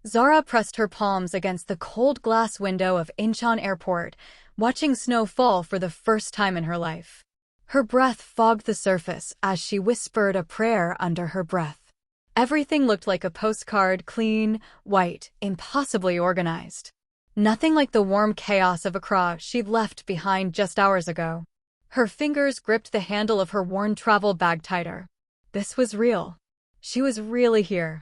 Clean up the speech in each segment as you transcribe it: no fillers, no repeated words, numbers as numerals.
Zara pressed her palms against the cold glass window of Incheon Airport, watching snow fall for the first time in her life. Her breath fogged the surface as she whispered a prayer under her breath. Everything looked like a postcard, clean, white, impossibly organized. Nothing like the warm chaos of Accra she'd left behind just hours ago. Her fingers gripped the handle of her worn travel bag tighter. This was real. She was really here.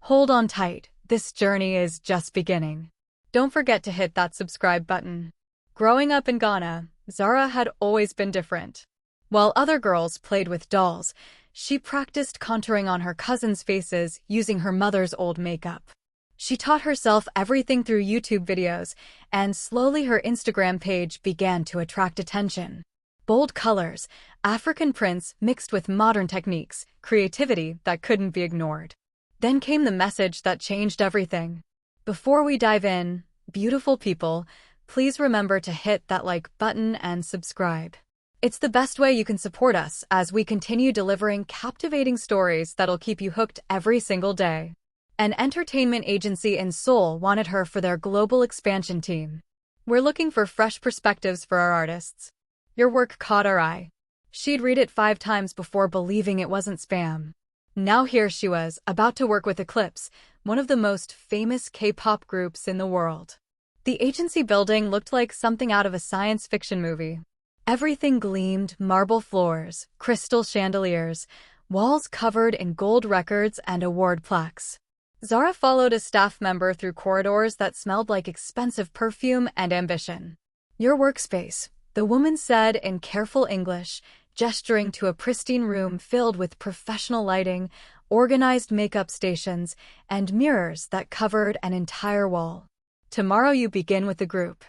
Hold on tight, this journey is just beginning. Don't forget to hit that subscribe button. Growing up in Ghana, Zara had always been different. While other girls played with dolls, she practiced contouring on her cousins' faces using her mother's old makeup. She taught herself everything through YouTube videos, and slowly her Instagram page began to attract attention. Bold colors, African prints mixed with modern techniques, creativity that couldn't be ignored. Then came the message that changed everything. Before we dive in, beautiful people, please remember to hit that like button and subscribe. It's the best way you can support us as we continue delivering captivating stories that'll keep you hooked every single day. An entertainment agency in Seoul wanted her for their global expansion team. We're looking for fresh perspectives for our artists. Your work caught our eye. She'd read it 5 times before believing it wasn't spam. Now here she was, about to work with Eclipse, one of the most famous K-pop groups in the world. The agency building looked like something out of a science fiction movie. Everything gleamed, marble floors, crystal chandeliers, walls covered in gold records and award plaques. Zara followed a staff member through corridors that smelled like expensive perfume and ambition. Your workspace, the woman said in careful English, gesturing to a pristine room filled with professional lighting, organized makeup stations, and mirrors that covered an entire wall. Tomorrow you begin with the group.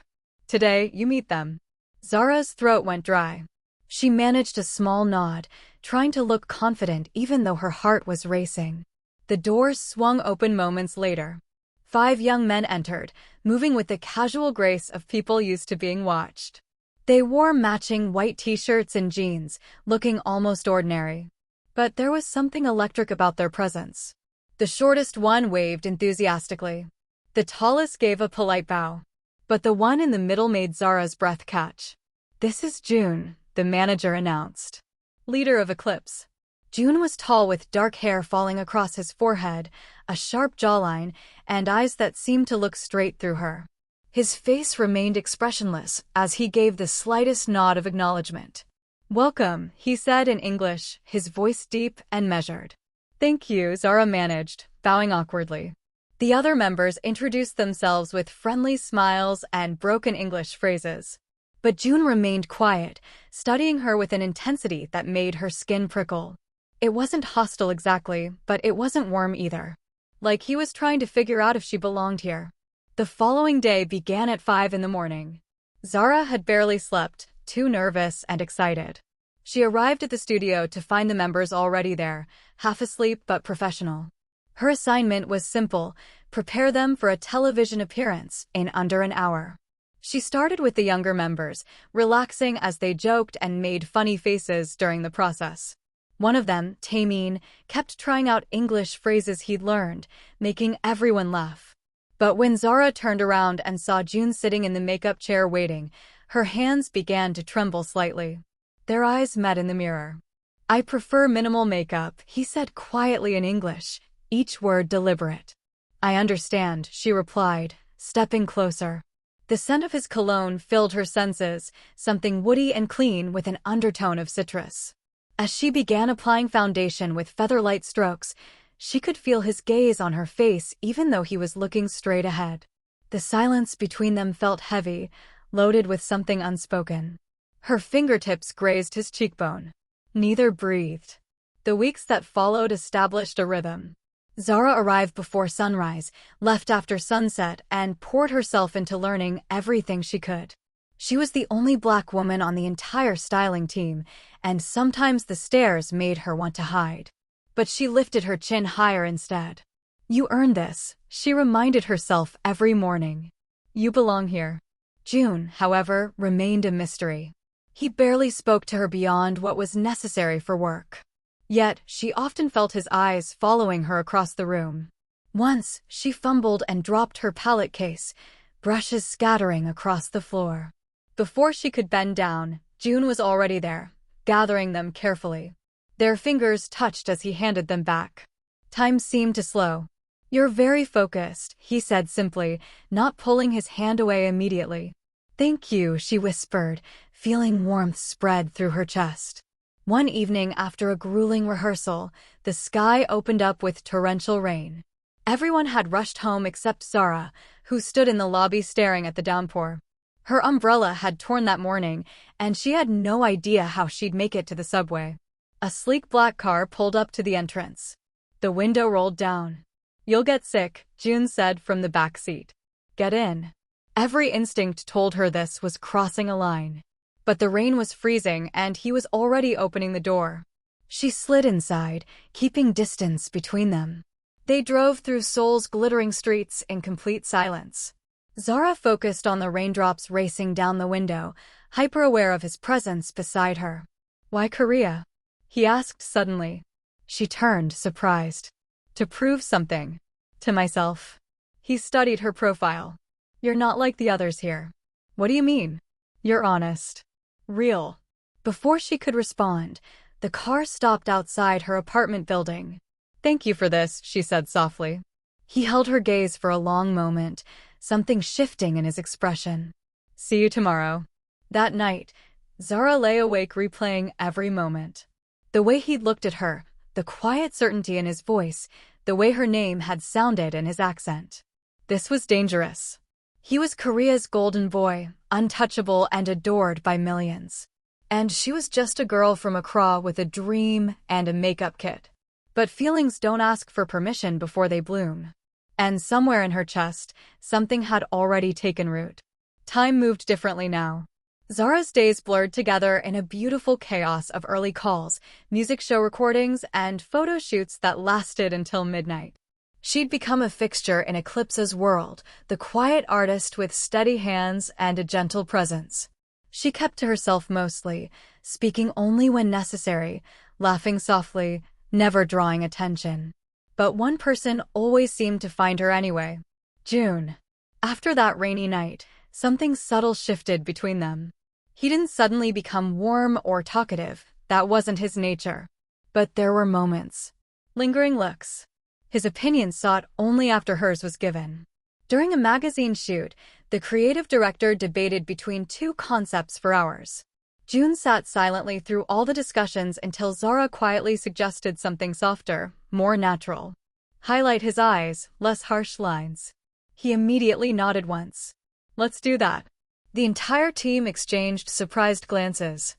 Today, you meet them. Zara's throat went dry. She managed a small nod, trying to look confident even though her heart was racing. The doors swung open moments later. 5 young men entered, moving with the casual grace of people used to being watched. They wore matching white t-shirts and jeans, looking almost ordinary. But there was something electric about their presence. The shortest one waved enthusiastically. The tallest gave a polite bow. But the one in the middle made Zara's breath catch. This is June, the manager announced. Leader of Eclipse. June was tall with dark hair falling across his forehead, a sharp jawline, and eyes that seemed to look straight through her. His face remained expressionless as he gave the slightest nod of acknowledgement. Welcome, he said in English, his voice deep and measured. Thank you, Zara managed, bowing awkwardly. The other members introduced themselves with friendly smiles and broken English phrases. But June remained quiet, studying her with an intensity that made her skin prickle. It wasn't hostile exactly, but it wasn't warm either. Like he was trying to figure out if she belonged here. The following day began at 5 in the morning. Zara had barely slept, too nervous and excited. She arrived at the studio to find the members already there, half asleep but professional. Her assignment was simple: prepare them for a television appearance in under an hour. She started with the younger members, relaxing as they joked and made funny faces during the process. One of them, Taemin, kept trying out English phrases he'd learned, making everyone laugh. But when Zara turned around and saw June sitting in the makeup chair waiting, her hands began to tremble slightly. Their eyes met in the mirror. I prefer minimal makeup, he said quietly in English, each word deliberate. I understand, she replied, stepping closer. The scent of his cologne filled her senses, something woody and clean with an undertone of citrus. As she began applying foundation with feather-light strokes, she could feel his gaze on her face even though he was looking straight ahead. The silence between them felt heavy, loaded with something unspoken. Her fingertips grazed his cheekbone. Neither breathed. The weeks that followed established a rhythm. Zara arrived before sunrise, left after sunset, and poured herself into learning everything she could. She was the only black woman on the entire styling team, and sometimes the stares made her want to hide. But she lifted her chin higher instead. You earned this, she reminded herself every morning. You belong here. June, however, remained a mystery. He barely spoke to her beyond what was necessary for work. Yet, she often felt his eyes following her across the room. Once, she fumbled and dropped her palette case, brushes scattering across the floor. Before she could bend down, June was already there, gathering them carefully. Their fingers touched as he handed them back. Time seemed to slow. "You're very focused," he said simply, not pulling his hand away immediately. "Thank you," she whispered, feeling warmth spread through her chest. One evening after a grueling rehearsal, the sky opened up with torrential rain. Everyone had rushed home except Zara, who stood in the lobby staring at the downpour. Her umbrella had torn that morning, and she had no idea how she'd make it to the subway. A sleek black car pulled up to the entrance. The window rolled down. "You'll get sick," June said from the back seat. "Get in." Every instinct told her this was crossing a line. But the rain was freezing, and he was already opening the door. She slid inside, keeping distance between them. They drove through Seoul's glittering streets in complete silence. Zara focused on the raindrops racing down the window, hyper-aware of his presence beside her. "Why Korea?" he asked suddenly. She turned, surprised. "To prove something. To myself." He studied her profile. "You're not like the others here." "What do you mean?" "You're honest. Real." Before she could respond, the car stopped outside her apartment building. "Thank you for this," she said softly. He held her gaze for a long moment, something shifting in his expression. "See you tomorrow." That night, Zara lay awake replaying every moment. The way he'd looked at her, the quiet certainty in his voice, the way her name had sounded in his accent. This was dangerous. He was Korea's golden boy, untouchable and adored by millions. And she was just a girl from Accra with a dream and a makeup kit. But feelings don't ask for permission before they bloom. And somewhere in her chest, something had already taken root. Time moved differently now. Zara's days blurred together in a beautiful chaos of early calls, music show recordings, and photo shoots that lasted until midnight. She'd become a fixture in Eclipse's world, the quiet artist with steady hands and a gentle presence. She kept to herself mostly, speaking only when necessary, laughing softly, never drawing attention. But one person always seemed to find her anyway. June. After that rainy night, something subtle shifted between them. He didn't suddenly become warm or talkative, that wasn't his nature. But there were moments. Lingering looks. His opinion sought only after hers was given. During a magazine shoot, the creative director debated between two concepts for hours. June sat silently through all the discussions until Zara quietly suggested something softer, more natural. Highlight his eyes, less harsh lines. He immediately nodded once. "Let's do that." The entire team exchanged surprised glances.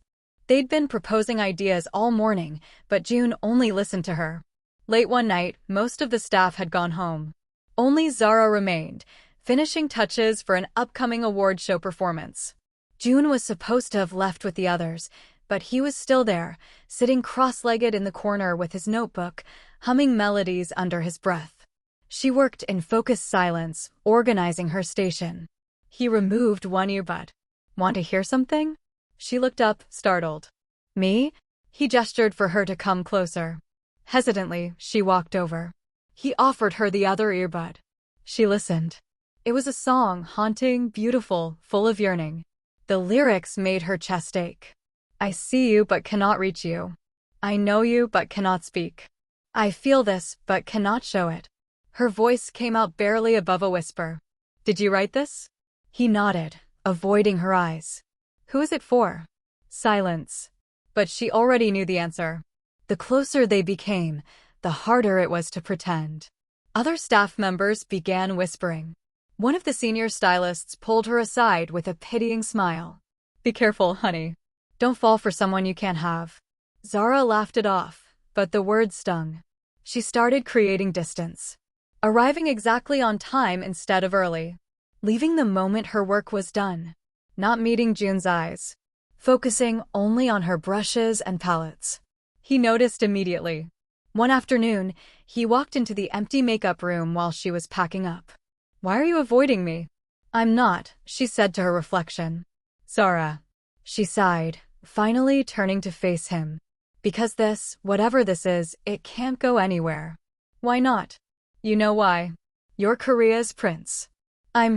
They'd been proposing ideas all morning, but June only listened to her. Late one night, most of the staff had gone home. Only Zara remained, finishing touches for an upcoming award show performance. June was supposed to have left with the others, but he was still there, sitting cross-legged in the corner with his notebook, humming melodies under his breath. She worked in focused silence, organizing her station. He removed one earbud. "Want to hear something?" She looked up, startled. "Me?" He gestured for her to come closer. Hesitantly, she walked over. He offered her the other earbud. She listened. It was a song, haunting, beautiful, full of yearning. The lyrics made her chest ache. "I see you but cannot reach you. I know you but cannot speak. I feel this but cannot show it." Her voice came out barely above a whisper. "Did you write this?" He nodded, avoiding her eyes. "Who is it for?" Silence. But she already knew the answer. The closer they became, the harder it was to pretend. Other staff members began whispering. One of the senior stylists pulled her aside with a pitying smile. "Be careful, honey. Don't fall for someone you can't have." Zara laughed it off, but the words stung. She started creating distance. Arriving exactly on time instead of early. Leaving the moment her work was done. Not meeting June's eyes. Focusing only on her brushes and palettes. He noticed immediately. One afternoon, he walked into the empty makeup room while she was packing up. "Why are you avoiding me?" "I'm not," she said to her reflection. "Zara." She sighed, finally turning to face him. "Because this, whatever this is, it can't go anywhere." "Why not?" You know why? You're Korea's prince.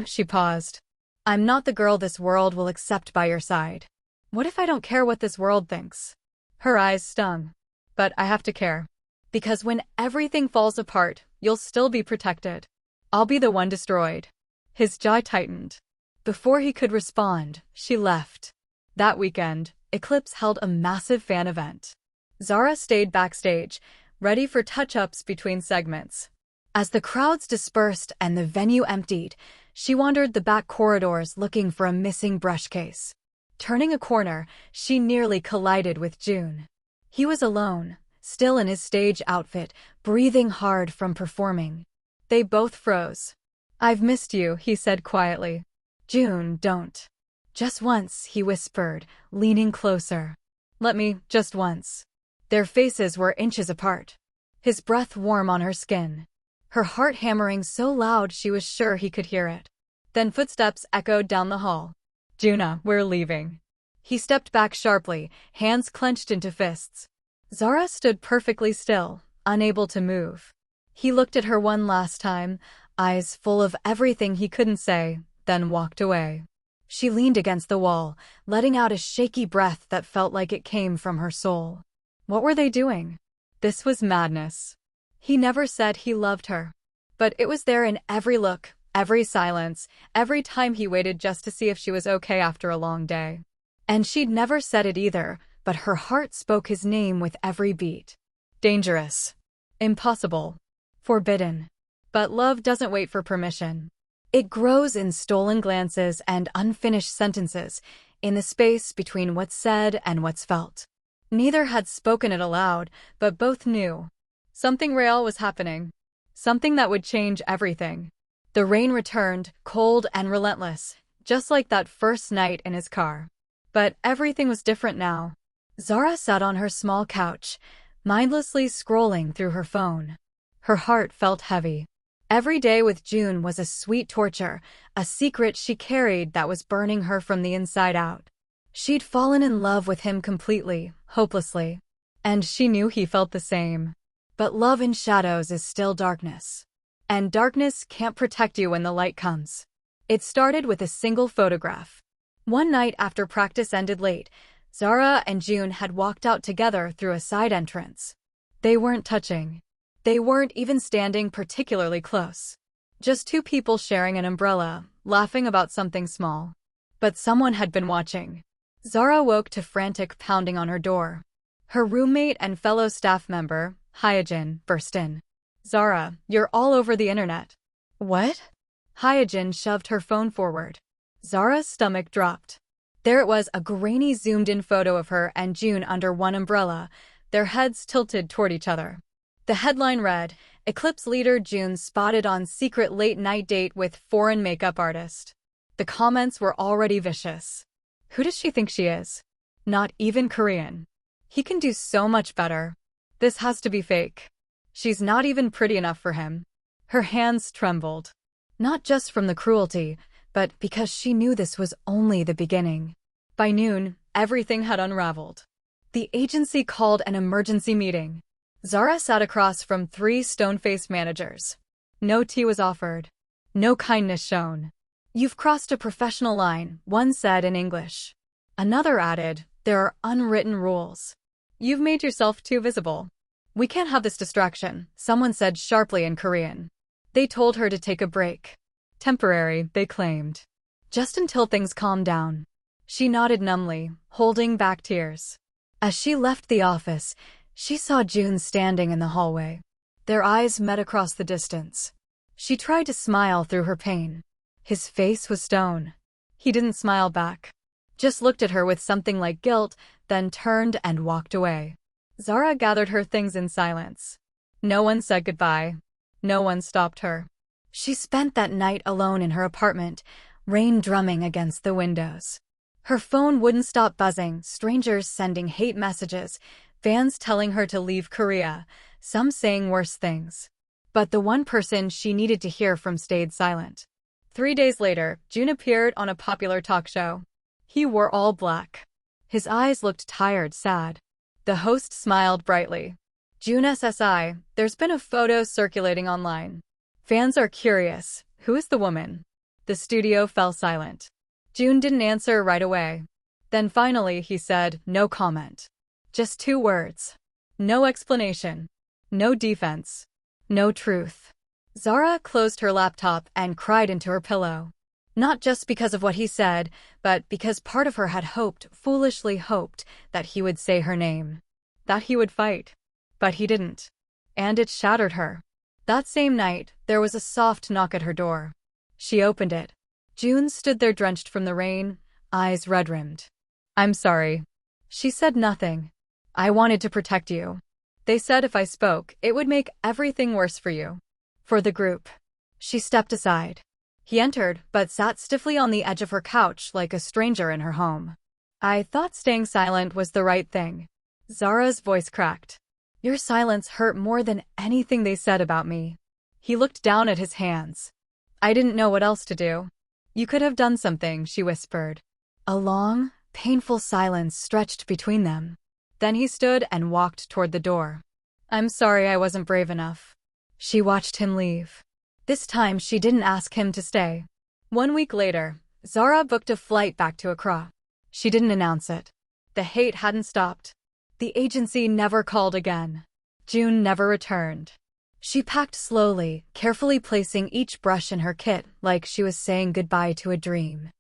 She paused. I'm not the girl this world will accept by your side. What if I don't care what this world thinks? Her eyes stung. But I have to care. Because when everything falls apart, you'll still be protected. I'll be the one destroyed. His jaw tightened. Before he could respond, she left. That weekend, Eclipse held a massive fan event. Zara stayed backstage, ready for touch-ups between segments. As the crowds dispersed and the venue emptied, she wandered the back corridors looking for a missing brush case. Turning a corner, she nearly collided with June. He was alone, still in his stage outfit, breathing hard from performing. They both froze. I've missed you, he said quietly. June, don't. Just once, he whispered, leaning closer. Let me, just once. Their faces were inches apart. His breath warm on her skin. Her heart hammering so loud she was sure he could hear it. Then footsteps echoed down the hall. Juna, we're leaving. He stepped back sharply, hands clenched into fists. Zara stood perfectly still, unable to move. He looked at her one last time, eyes full of everything he couldn't say, then walked away. She leaned against the wall, letting out a shaky breath that felt like it came from her soul. What were they doing? This was madness. He never said he loved her. But it was there in every look, every silence, every time he waited just to see if she was okay after a long day. And she'd never said it either, but her heart spoke his name with every beat. Dangerous. Impossible. Forbidden. But love doesn't wait for permission. It grows in stolen glances and unfinished sentences, in the space between what's said and what's felt. Neither had spoken it aloud, but both knew. Something real was happening. Something that would change everything. The rain returned, cold and relentless, just like that first night in his car. But everything was different now. Zara sat on her small couch, mindlessly scrolling through her phone. Her heart felt heavy. Every day with June was a sweet torture, a secret she carried that was burning her from the inside out. She'd fallen in love with him completely, hopelessly. And she knew he felt the same. But love in shadows is still darkness. And darkness can't protect you when the light comes. It started with a single photograph. One night after practice ended late, Zara and June had walked out together through a side entrance. They weren't touching. They weren't even standing particularly close. Just two people sharing an umbrella, laughing about something small. But someone had been watching. Zara woke to frantic pounding on her door. Her roommate and fellow staff member, Hyojin, burst in. Zara, you're all over the internet. What? Hyojin shoved her phone forward. Zara's stomach dropped. There it was, a grainy zoomed-in photo of her and June under one umbrella, their heads tilted toward each other. The headline read, Eclipse leader June spotted on secret late-night date with foreign makeup artist. The comments were already vicious. Who does she think she is? Not even Korean. He can do so much better. This has to be fake. She's not even pretty enough for him. Her hands trembled. Not just from the cruelty, but because she knew this was only the beginning. By noon, everything had unraveled. The agency called an emergency meeting. Zara sat across from 3 stone-faced managers. No tea was offered. No kindness shown. You've crossed a professional line, one said in English. Another added, there are unwritten rules. You've made yourself too visible. We can't have this distraction, someone said sharply in Korean. They told her to take a break. Temporary, they claimed. Just until things calmed down. She nodded numbly, holding back tears. As she left the office, she saw June standing in the hallway. Their eyes met across the distance. She tried to smile through her pain. His face was stone. He didn't smile back. Just looked at her with something like guilt, then turned and walked away. Zara gathered her things in silence. No one said goodbye. No one stopped her. She spent that night alone in her apartment, rain drumming against the windows. Her phone wouldn't stop buzzing, strangers sending hate messages, fans telling her to leave Korea, some saying worse things. But the one person she needed to hear from stayed silent. 3 days later, June appeared on a popular talk show. He wore all black. His eyes looked tired, sad. The host smiled brightly. June SSI, there's been a photo circulating online. Fans are curious. Who is the woman? The studio fell silent. June didn't answer right away. Then finally he said, no comment. Just 2 words. No explanation. No defense. No truth. Zara closed her laptop and cried into her pillow. Not just because of what he said, but because part of her had hoped, foolishly hoped, that he would say her name. That he would fight. But he didn't. And it shattered her. That same night, there was a soft knock at her door. She opened it. June stood there drenched from the rain, eyes red-rimmed. I'm sorry. She said nothing. I wanted to protect you. They said if I spoke, it would make everything worse for you. For the group. She stepped aside. He entered, but sat stiffly on the edge of her couch like a stranger in her home. I thought staying silent was the right thing. Zara's voice cracked. Your silence hurt more than anything they said about me. He looked down at his hands. I didn't know what else to do. You could have done something, she whispered. A long, painful silence stretched between them. Then he stood and walked toward the door. I'm sorry I wasn't brave enough. She watched him leave. This time she didn't ask him to stay. 1 week later, Zara booked a flight back to Accra. She didn't announce it. The hate hadn't stopped. The agency never called again. June never returned. She packed slowly, carefully placing each brush in her kit like she was saying goodbye to a dream.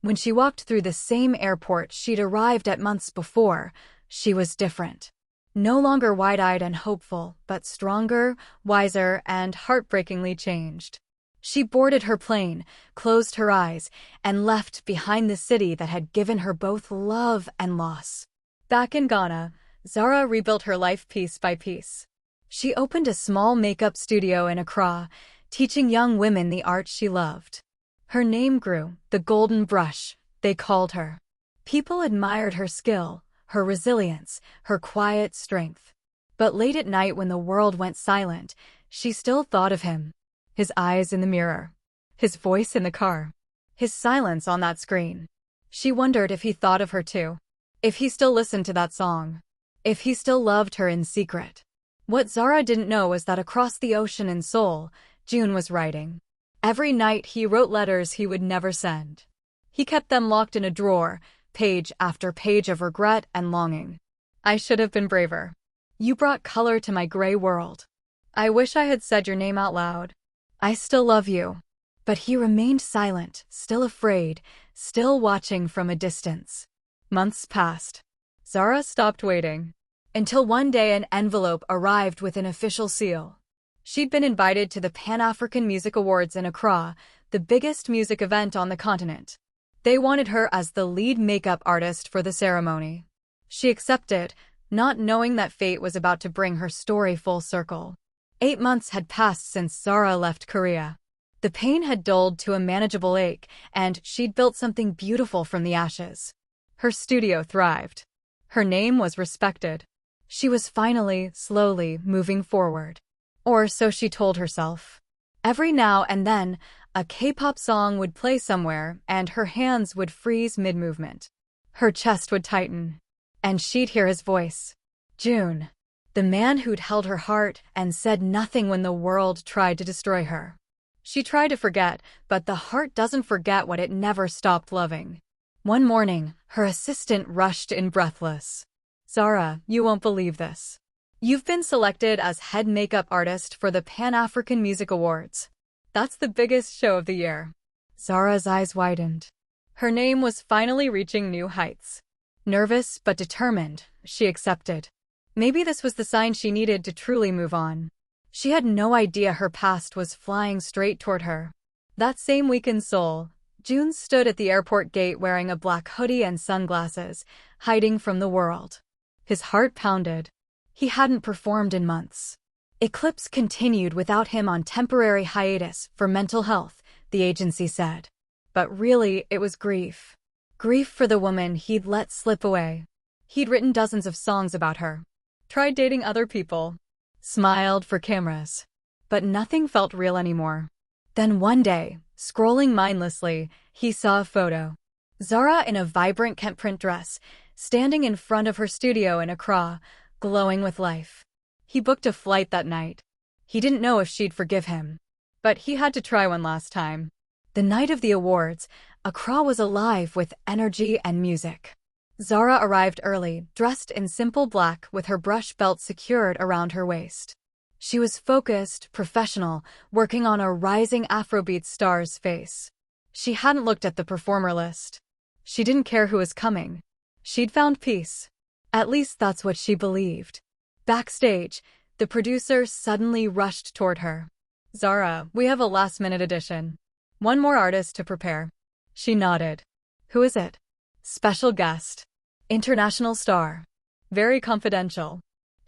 When she walked through the same airport she'd arrived at months before, she was different. No longer wide-eyed and hopeful, but stronger, wiser, and heartbreakingly changed. She boarded her plane, closed her eyes, and left behind the city that had given her both love and loss. Back in Ghana, Zara rebuilt her life piece by piece. She opened a small makeup studio in Accra, teaching young women the art she loved. Her name grew, the Golden Brush, they called her. People admired her skill, her resilience, her quiet strength. But late at night when the world went silent, she still thought of him. His eyes in the mirror. His voice in the car. His silence on that screen. She wondered if he thought of her too. If he still listened to that song. If he still loved her in secret. What Zara didn't know was that across the ocean in Seoul, June was writing. Every night he wrote letters he would never send. He kept them locked in a drawer, page after page of regret and longing. I should have been braver. You brought color to my gray world. I wish I had said your name out loud. I still love you. But he remained silent, still afraid, still watching from a distance. Months passed. Zara stopped waiting. Until one day an envelope arrived with an official seal. She'd been invited to the Pan-African Music Awards in Accra, the biggest music event on the continent. They wanted her as the lead makeup artist for the ceremony. She accepted, not knowing that fate was about to bring her story full circle. 8 months had passed since Zara left Korea. The pain had dulled to a manageable ache, and she'd built something beautiful from the ashes. Her studio thrived. Her name was respected. She was finally, slowly, moving forward. Or so she told herself. Every now and then, a K-pop song would play somewhere, and her hands would freeze mid-movement. Her chest would tighten. And she'd hear his voice. June. The man who'd held her heart and said nothing when the world tried to destroy her. She tried to forget, but the heart doesn't forget what it never stopped loving. One morning, her assistant rushed in breathless. Zara, you won't believe this. You've been selected as head makeup artist for the Pan-African Music Awards. That's the biggest show of the year. Zara's eyes widened. Her name was finally reaching new heights. Nervous but determined, she accepted. Maybe this was the sign she needed to truly move on. She had no idea her past was flying straight toward her. That same week in Seoul, June stood at the airport gate wearing a black hoodie and sunglasses, hiding from the world. His heart pounded. He hadn't performed in months. Eclipse continued without him on temporary hiatus for mental health, the agency said. But really, it was grief. Grief for the woman he'd let slip away. He'd written dozens of songs about her. Tried dating other people. Smiled for cameras. But nothing felt real anymore. Then one day, scrolling mindlessly, he saw a photo. Zara in a vibrant Kent print dress, standing in front of her studio in Accra, glowing with life. He booked a flight that night. He didn't know if she'd forgive him. but he had to try one last time. The night of the awards, Accra was alive with energy and music. Zara arrived early, dressed in simple black with her brush belt secured around her waist. She was focused, professional, working on a rising Afrobeat star's face. She hadn't looked at the performer list. She didn't care who was coming. She'd found peace. At least that's what she believed. Backstage, the producer suddenly rushed toward her. "Zara, we have a last-minute addition. One more artist to prepare." She nodded. "Who is it?" "Special guest. International star. Very confidential."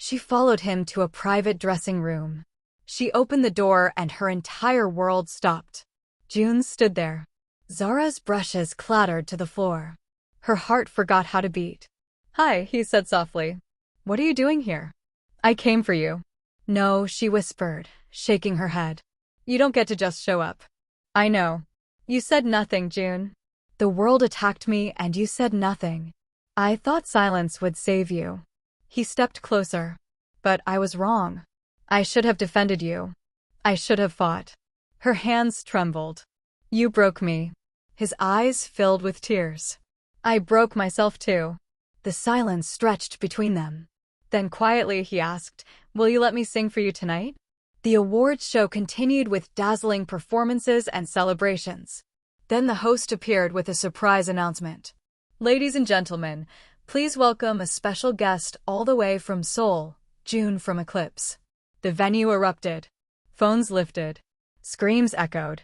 She followed him to a private dressing room. She opened the door and her entire world stopped. June stood there. Zara's brushes clattered to the floor. Her heart forgot how to beat. "Hi," he said softly. "What are you doing here?" "I came for you." "No," she whispered, shaking her head. "You don't get to just show up." "I know. You said nothing, June. The world attacked me and you said nothing. I thought silence would save you." He stepped closer. "But I was wrong. I should have defended you. I should have fought." Her hands trembled. "You broke me." His eyes filled with tears. "I broke myself too." The silence stretched between them. Then quietly he asked, "Will you let me sing for you tonight?" The awards show continued with dazzling performances and celebrations. Then the host appeared with a surprise announcement. "Ladies and gentlemen, please welcome a special guest all the way from Seoul, June from Eclipse." The venue erupted. Phones lifted. Screams echoed.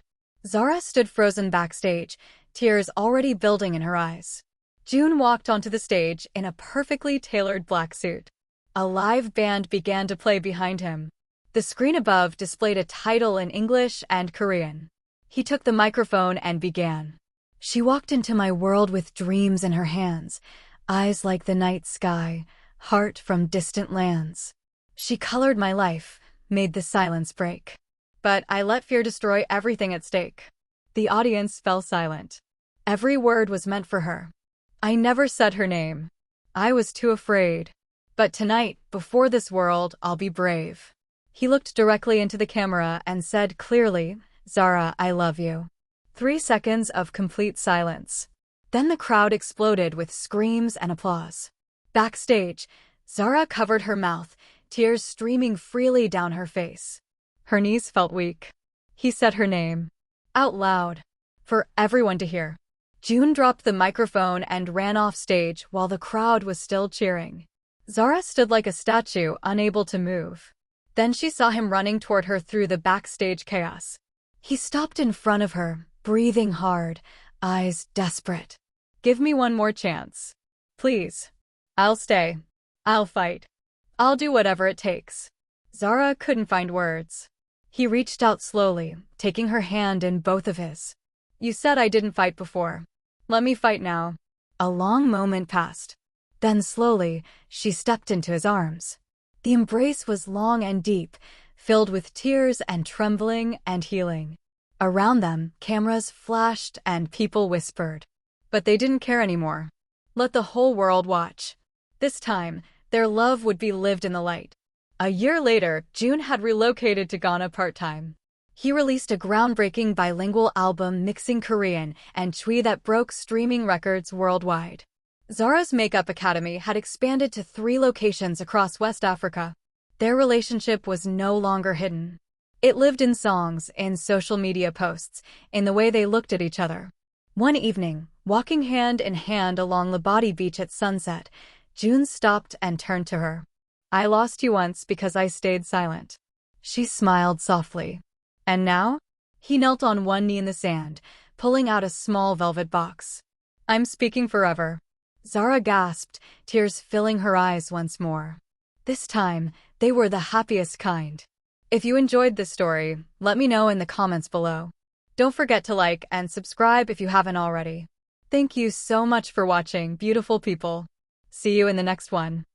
Zara stood frozen backstage, tears already building in her eyes. June walked onto the stage in a perfectly tailored black suit. A live band began to play behind him. The screen above displayed a title in English and Korean. He took the microphone and began. "She walked into my world with dreams in her hands, eyes like the night sky, heart from distant lands. She colored my life, made the silence break. But I let fear destroy everything at stake." The audience fell silent. Every word was meant for her. "I never said her name. I was too afraid. But tonight, before this world, I'll be brave." He looked directly into the camera and said clearly, "Zara, I love you." 3 seconds of complete silence. Then the crowd exploded with screams and applause. Backstage, Zara covered her mouth, tears streaming freely down her face. Her knees felt weak. He said her name. Out loud. For everyone to hear. June dropped the microphone and ran off stage while the crowd was still cheering. Zara stood like a statue, unable to move. Then she saw him running toward her through the backstage chaos. He stopped in front of her, breathing hard, eyes desperate. "Give me one more chance. Please. I'll stay. I'll fight. I'll do whatever it takes." Zara couldn't find words. He reached out slowly, taking her hand in both of his. "You said I didn't fight before. Let me fight now." A long moment passed. Then slowly, she stepped into his arms. The embrace was long and deep, filled with tears and trembling and healing. Around them, cameras flashed and people whispered. But they didn't care anymore. Let the whole world watch. This time, their love would be lived in the light. A year later, June had relocated to Ghana part-time. He released a groundbreaking bilingual album mixing Korean and Twi that broke streaming records worldwide. Zara's Makeup Academy had expanded to 3 locations across West Africa. Their relationship was no longer hidden. It lived in songs, in social media posts, in the way they looked at each other. One evening, walking hand in hand along Labadi Beach at sunset, June stopped and turned to her. "I lost you once because I stayed silent." She smiled softly. "And now?" He knelt on one knee in the sand, pulling out a small velvet box. "I'm speaking forever." Zara gasped, tears filling her eyes once more. This time, they were the happiest kind. If you enjoyed this story, let me know in the comments below. Don't forget to like and subscribe if you haven't already. Thank you so much for watching, beautiful people. See you in the next one.